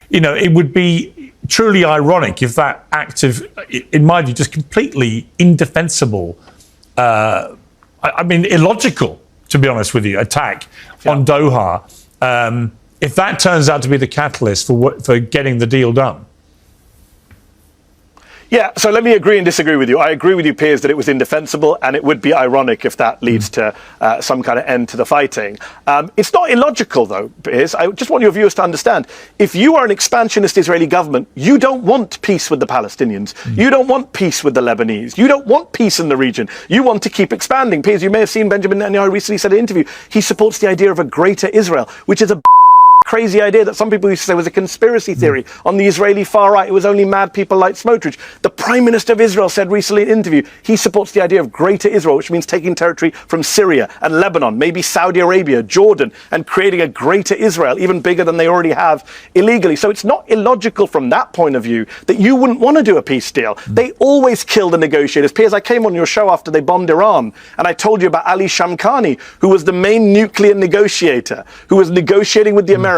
It would be truly ironic if that active, in my view, just completely indefensible, illogical, to be honest with you, attack on Doha, if that turns out to be the catalyst for getting the deal done. Yeah, so let me agree and disagree with you. I agree with you, Piers, that it was indefensible, and it would be ironic if that leads to some kind of end to the fighting. It's not illogical, though, Piers. I just want your viewers to understand. If you are an expansionist Israeli government, you don't want peace with the Palestinians. You don't want peace with the Lebanese. You don't want peace in the region. You want to keep expanding. Piers, you may have seen Benjamin Netanyahu recently said in an interview, he supports the idea of a greater Israel, which is a crazy idea that some people used to say was a conspiracy theory on the Israeli far right. It was only mad people like Smotrich. The Prime Minister of Israel said recently in an interview he supports the idea of greater Israel, which means taking territory from Syria and Lebanon, maybe Saudi Arabia, Jordan, and creating a greater Israel, even bigger than they already have illegally. So it's not illogical from that point of view that you wouldn't want to do a peace deal. They always kill the negotiators. Piers, I came on your show after they bombed Iran, and I told you about Ali Shamkhani, who was the main nuclear negotiator, who was negotiating with the Americans.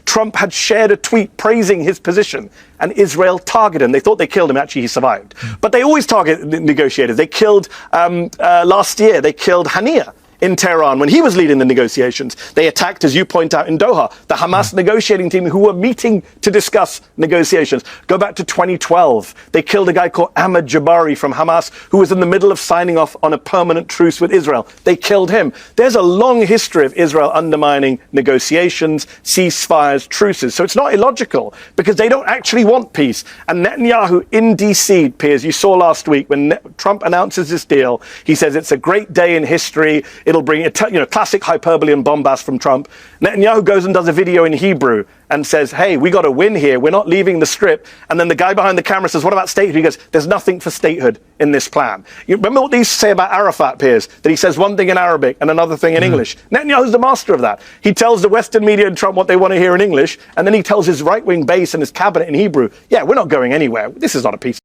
Trump had shared a tweet praising his position, and Israel targeted him. They thought they killed him. Actually, he survived. But they always target negotiators. They killed, last year, they killed Haniya in Tehran when he was leading the negotiations. They attacked, as you point out, in Doha, the Hamas negotiating team who were meeting to discuss negotiations. Go back to 2012. They killed a guy called Ahmed Jabari from Hamas who was in the middle of signing off on a permanent truce with Israel. They killed him. There's a long history of Israel undermining negotiations, ceasefires, truces. So it's not illogical because they don't actually want peace. And Netanyahu in DC, Piers, you saw last week when Trump announces this deal, he says it's a great day in history. It'll bring a classic hyperbole and bombast from Trump. Netanyahu goes and does a video in Hebrew and says, hey, we got to win here. We're not leaving the Strip. And then the guy behind the camera says, what about statehood? He goes, there's nothing for statehood in this plan. You remember what they used to say about Arafat, Piers? That he says one thing in Arabic and another thing in English. Netanyahu's the master of that. He tells the Western media and Trump what they want to hear in English, and then he tells his right-wing base and his cabinet in Hebrew, yeah, we're not going anywhere. This is not a peace.